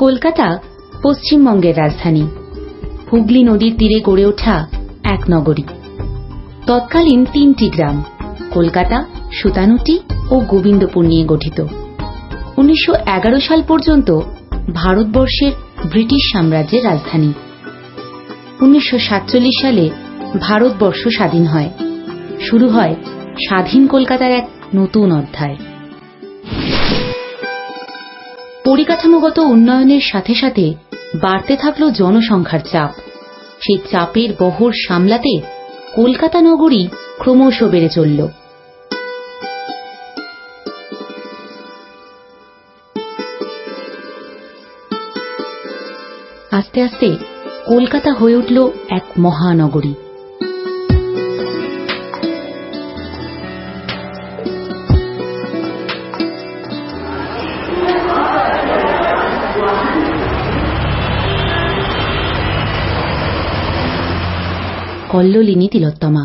কলকাতা পশ্চিমবঙ্গের রাজধানী, হুগলি নদীর তীরে গড়ে ওঠা এক নগরী। তৎকালীন 3টি গ্রাম কলকাতা, সুতানুটি ও গোবিন্দপুর নিয়ে গঠিত। 1911 সাল পর্যন্ত ভারতবর্ষের ব্রিটিশ সাম্রাজ্যের রাজধানী। 1947 সালে ভারতবর্ষ স্বাধীন হয়। শুরু হয় স্বাধীন কলকাতার এক নতুন অধ্যায়। পরিকাঠামোগত উন্নয়নের সাথে সাথে বাড়তে থাকল জনসংখ্যার চাপ। সেই চাপের বহর সামলাতে কলকাতা নগরী ক্রমশ বেড়ে চলল। আস্তে আস্তে কলকাতা হয়ে উঠল এক মহানগরী। কল্লোলিনী তিলোত্তমা।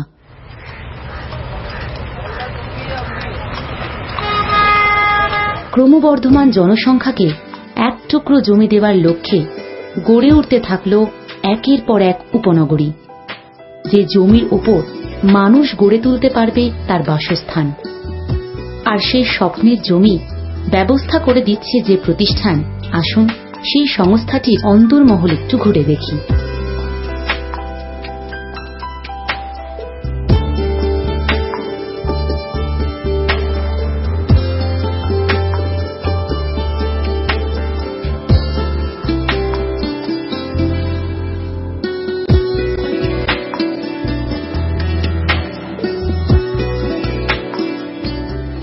ক্রমবর্ধমান জনসংখ্যাকে এক টুকরো জমি দেওয়ার লক্ষ্যে গড়ে উঠতে থাকল একের পর এক উপনগরী, যে জমির উপর মানুষ গড়ে তুলতে পারবে তার বাসস্থান। আর সেই স্বপ্নের জমি ব্যবস্থা করে দিচ্ছে যে প্রতিষ্ঠান, আসুন সেই সংস্থাটির অন্তর্মহল একটু ঘুরে দেখি।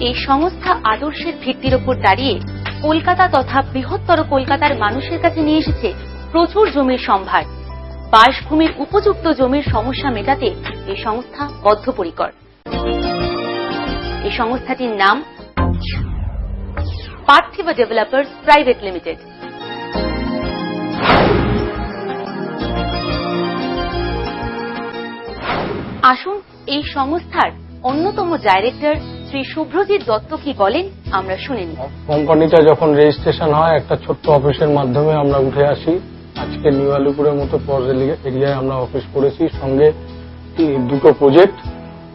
এই সংস্থা আদর্শের ভিত্তির উপর দাঁড়িয়ে কলকাতা তথা বৃহত্তর কলকাতার মানুষের কাছে নিয়ে এসেছে প্রচুর জমির সম্ভার। বাসভূমির উপযুক্ত জমির সমস্যা মেটাতে এই সংস্থা বদ্ধপরিকর। এই সংস্থাটির নাম পার্থিবা ডেভেলপার্স প্রাইভেট লিমিটেড। আসুন এই সংস্থার অন্যতম ডাইরেক্টর শ্রী শুভ্রজিৎ দত্ত কি বলেন আমরা শুনে নিই। কোম্পানিটা যখন রেজিস্ট্রেশন হয় একটা ছোট্ট অফিসের মাধ্যমে আমরা উঠে আসি। আজকে নিউ আলিপুরের মতো পজ এরিয়ায় আমরা অফিস করেছি। সঙ্গে 2টো প্রজেক্ট,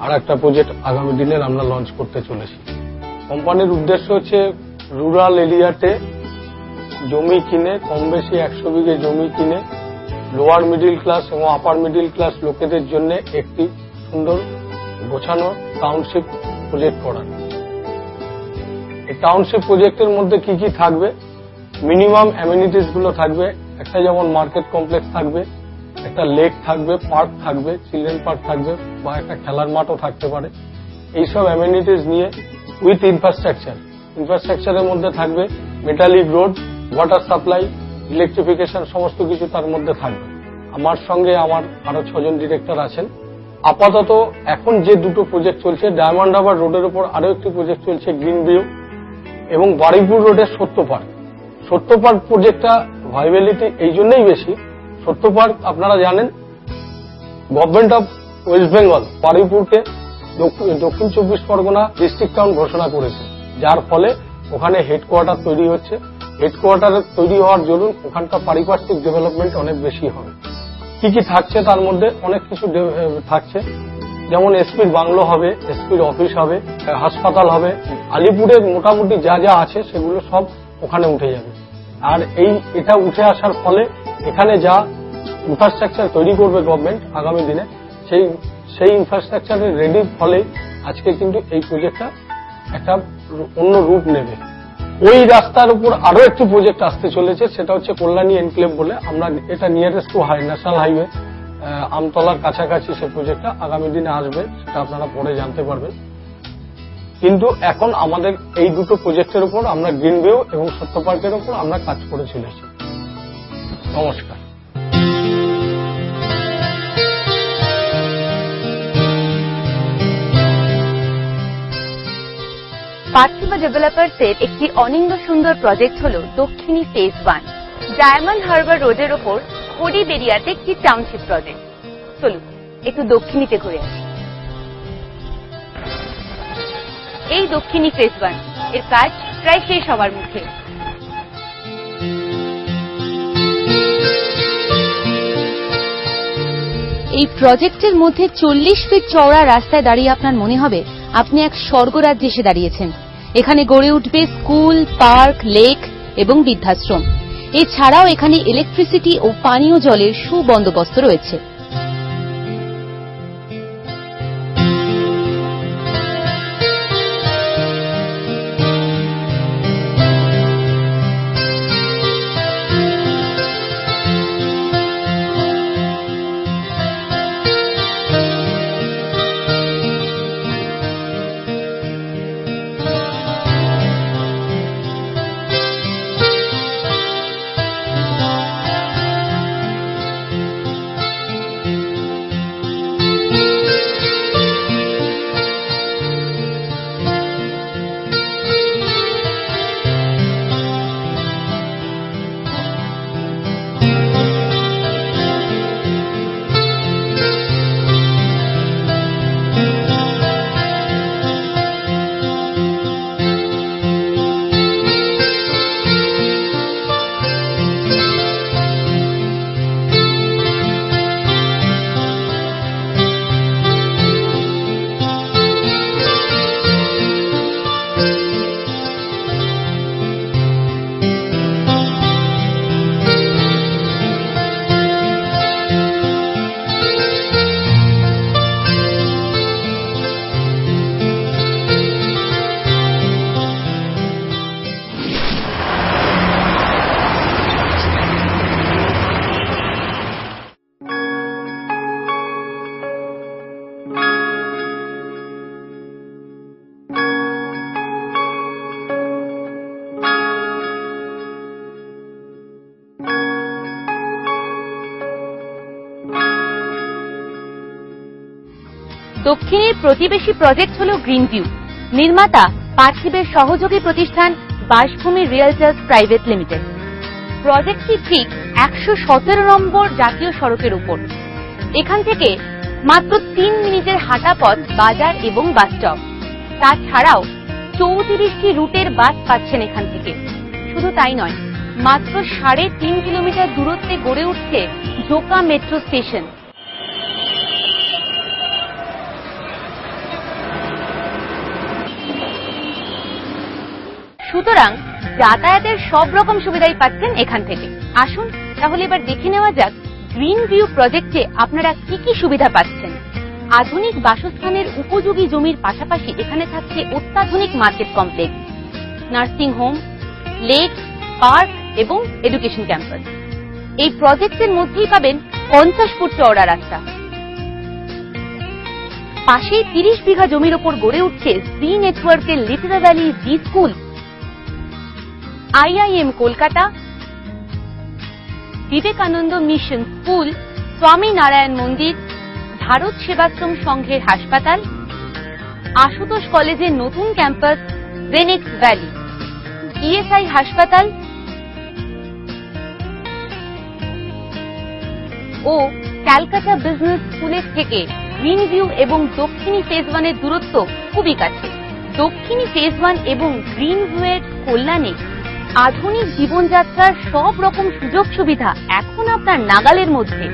আর একটা প্রজেক্ট আগামী দিনের আমরা লঞ্চ করতে চলেছি। কোম্পানির উদ্দেশ্য হচ্ছে রুরাল এরিয়াতে জমি কিনে, কম বেশি 100 বিঘে জমি কিনে লোয়ার মিডিল ক্লাস এবং আপার মিডিল ক্লাস লোকেদের জন্য একটি সুন্দর গোছানো টাউনশিপ প্রজেক্ট করার। এই টাউনশিপ প্রজেক্টের মধ্যে কি কি থাকবে? মিনিমাম অ্যামিনিটিস গুলো থাকবে। একটা যেমন মার্কেট কমপ্লেক্স থাকবে, একটা লেক থাকবে, পার্ক থাকবে, চিলড্রেন পার্ক থাকবে, বা একটা খেলার মাঠও থাকতে পারে। এইসব অ্যামিনিটিস নিয়ে উইথ ইনফ্রাস্ট্রাকচারের মধ্যে থাকবে metallic road, water supply, electrification, সমস্ত কিছু তার মধ্যে থাকবে। আমার সঙ্গে আমার আরো 6 জন ডিরেক্টর আছেন। আপাতত এখন যে 2টো প্রজেক্ট চলছে, ডায়মন্ড হারবার রোডের উপর আরো একটি প্রজেক্ট চলছে গ্রিন ভিউ, এবং বারুইপুর রোডের সত্য পার্ক প্রজেক্টটা ভাইবিলিটি এই জন্যই বেশি। সত্য পার্ক আপনারা জানেন গভর্নমেন্ট অফ ওয়েস্ট বেঙ্গল বারুইপুরকে দক্ষিণ 24 পরগনা ডিস্ট্রিক্ট টাউন ঘোষণা করেছে, যার ফলে ওখানে হেডকোয়ার্টার তৈরি হচ্ছে। হেডকোয়ার্টার তৈরি হওয়ার জন্য ওখানকার পারিপার্শ্বিক ডেভেলপমেন্ট অনেক বেশি হবে। কি কি থাকছে তার মধ্যে? অনেক কিছু থাকছে, যেমন এসপির বাংলো হবে, এসপির অফিস হবে, হাসপাতাল হবে। আলিপুরের মোটামুটি যা যা আছে সেগুলো সব ওখানে উঠে যাবে। আর এটা উঠে আসার ফলে এখানে যা ইনফ্রাস্ট্রাকচার তৈরি করবে গভর্নমেন্ট আগামী দিনে, সেই ইনফ্রাস্ট্রাকচারের রেডি ফলে আজকে কিন্তু এই প্রজেক্টটা একটা অন্য রূপ নেবে। ওই রাস্তার উপর আরো একটি প্রজেক্ট আসতে চলেছে, সেটা হচ্ছে কল্যাণী এনক্লেভ বলে। আমরা এটা নিয়ারেস্ট টু ন্যাশনাল হাইওয়ে আমতলার কাছাকাছি সে প্রজেক্টটা আগামী দিনে আসবে, সেটা আপনারা পরে জানতে পারবেন। কিন্তু এখন আমাদের এই 2টো প্রজেক্টের উপর আমরা গ্রিন ভিউ এবং সত্য পার্কের উপর আমরা কাজ করে চলেছি। নমস্কার। পার্থিবা ডেভেলপার্সের একটি অনিন্দ সুন্দর প্রজেক্ট হল দক্ষিণী ফেজ 1, ডায়মন্ড হারবার রোডের ওপর হরিব এরিয়াতে একটি টাউনশিপ প্রজেক্ট। চলুন একটু দক্ষিণীতে ঘুরে আসি। এই দক্ষিণী ফেজ 1 এর কাজ প্রায় শেষ হওয়ার মুখে। এই প্রজেক্টের মধ্যে 40 ফিট চওড়া রাস্তায় দাঁড়িয়ে আপনার মনে হবে আপনি এক স্বর্গরাজ্যে এসে দাঁড়িয়েছেন। এখানে গড়ে উঠবে স্কুল, পার্ক, লেক এবং বৃদ্ধাশ্রম। এছাড়াও এখানে ইলেকট্রিসিটি ও পানীয় জলের সুবন্দোবস্ত রয়েছে। দক্ষিণের প্রতিবেশী প্রজেক্ট হল গ্রিন ভিউ। নির্মাতা পার্থিবের সহযোগী প্রতিষ্ঠান বাসভূমি রিয়েলটার্স প্রাইভেট লিমিটেড। প্রজেক্টটি ঠিক 117 নম্বর জাতীয় সড়কের উপর। এখান থেকে মাত্র 3 মিনিটের হাঁটা পথ বাজার এবং বাস স্টপ। তাছাড়াও 34টি রুটের বাস পাচ্ছেন এখান থেকে। শুধু তাই নয়, মাত্র 3.5 কিলোমিটার দূরত্বে গড়ে উঠছে ঝোকা মেট্রো স্টেশন। সুতরাং যাতায়াতের সব রকম সুবিধাই পাচ্ছেন এখান থেকে। আসুন তাহলে এবার দেখে নেওয়া যাক গ্রিন ভিউ প্রজেক্টে আপনারা কি কি সুবিধা পাচ্ছেন। আধুনিক বাসস্থানের উপযোগী জমির পাশাপাশি এখানে থাকছে অত্যাধুনিক market complex, nursing home, lake, park এবং এডুকেশন ক্যাম্পাস। এই প্রজেক্টের মধ্যেই পাবেন 50 ফুট চওড়া রাস্তা। পাশেই 30 বিঘা জমির ওপর গড়ে উঠছে সি নেটওয়ার্কের Litera valley Zee school, IIM Kolkata, Vivekananda mission school, Swaminarayan মন্দির, ভারত সেবাশ্রম সংঘের হাসপাতাল, আশুতোষ কলেজের নতুন ক্যাম্পাস ভেনিক্স ভ্যালি, ESI হাসপাতাল ও ক্যালকাটা বিজনেস স্কুলের থেকে গ্রিন ভিউ এবং দক্ষিণী ফেজ 1 এর দূরত্ব খুবই কাছে। দক্ষিণী ফেজ 1 এবং গ্রিন ভিউ এর কল্যাণে আধুনিক জীবনযাত্রার সব রকম সুযোগ সুবিধা এখন আপনার নাগালের মধ্যে।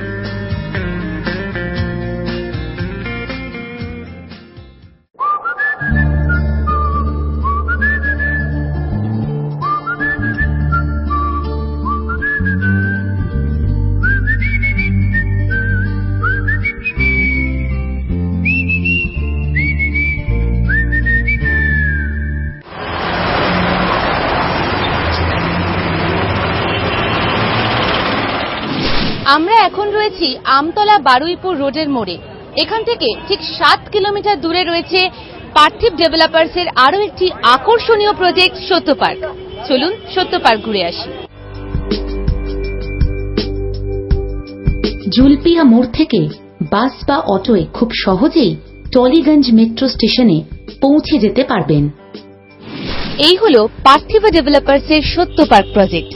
আমরা এখন রয়েছি আমতলা বারুইপুর রোডের মোড়ে। এখান থেকে ঠিক 7 কিলোমিটার দূরে রয়েছে পার্থিব ডেভেলপার্সের আরো একটি আকর্ষণীয় প্রজেক্ট সত্য পার্ক। চলুন সত্য পার্ক ঘুরে আসি। জুলপিয়া মোড় থেকে বাস বা অটোয় খুব সহজেই টলিগঞ্জ মেট্রো স্টেশনে পৌঁছে যেতে পারবেন। এই হলো পার্থিব ডেভেলপার্সের সত্য পার্ক প্রজেক্ট।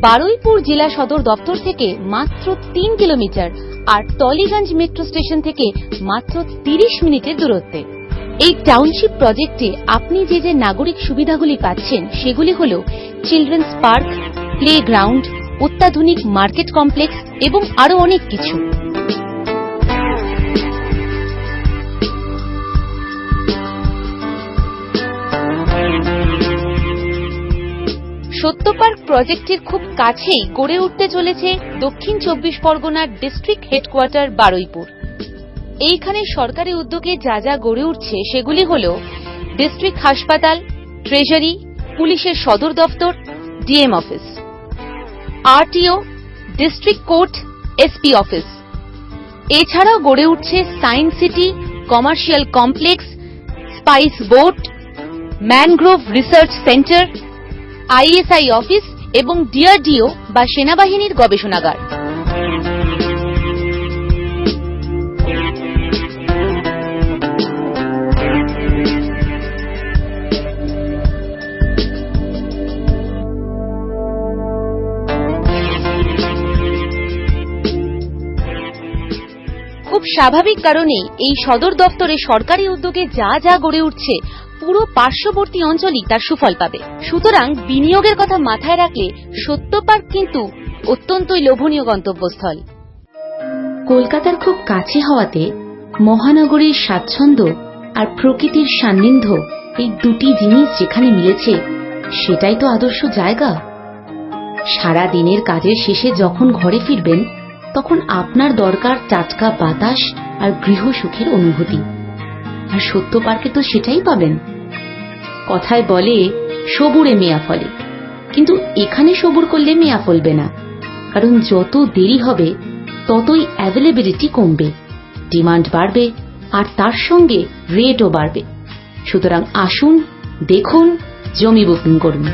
বারুইপুর জেলা সদর দপ্তর থেকে মাত্র 3 কিলোমিটার আর টলিগঞ্জ মেট্রো স্টেশন থেকে মাত্র 30 মিনিটের দূরত্বে। এই টাউনশিপ প্রজেক্টে আপনি যে যে নাগরিক সুবিধাগুলি পাচ্ছেন সেগুলি হল চিলড্রেন্স পার্ক, প্লেগ্রাউন্ড, অত্যাধুনিক মার্কেট কমপ্লেক্স এবং আরো অনেক কিছু। পার্ক প্রজেক্টের খুব কাছেই গড়ে উঠতে চলেছে দক্ষিণ 24 পরগনার ডিস্ট্রিক্ট হেডকোয়ার্টার বারুইপুর। এইখানে সরকারি উদ্যোগে যা যা গড়ে উঠছে সেগুলি হল ডিস্ট্রিক্ট হাসপাতাল, ট্রেজারি, পুলিশের সদর দপ্তর, DM office, RTO, district court, SP office. এছাড়াও গড়ে উঠছে science city, commercial complex, spice boat, mangrove research centre, ISI office এবং ডিআরডিও বা সেনাবাহিনীর গবেষণাগার। খুব স্বাভাবিক কারণে এই সদর দপ্তরে সরকারি উদ্যোগে যা যা গড়ে উঠছে পুরো পার্শ্ববর্তী অঞ্চলই তার সুফল পাবে। সুতরাং বিনিয়োগের কথা মাথায় রাখলে সত্য পার্ক কিন্তু অত্যন্তই লোভনীয় গন্তব্যস্থল। কলকাতার খুব কাছে হওয়াতে মহানগরীর স্বাচ্ছন্দ্য আর প্রকৃতির সান্নিধ্য, এই দুটি জিনিস যেখানে মিলেছে সেটাই তো আদর্শ জায়গা। সারা দিনের কাজের শেষে যখন ঘরে ফিরবেন তখন আপনার দরকার টাটকা বাতাস আর গৃহসুখের অনুভূতি, আর সত্য পার্কে তো সেটাই পাবেন। কথায় বলে সবুরে মেয়া ফলে, কিন্তু এখানে সবুর করলে মেয়া ফলবে না, কারণ যত দেরি হবে ততই অ্যাভেলেবিলিটি কমবে, ডিমান্ড বাড়বে আর তার সঙ্গে রেটও বাড়বে। সুতরাং আসুন, দেখুন, জমি বুকিং করুন।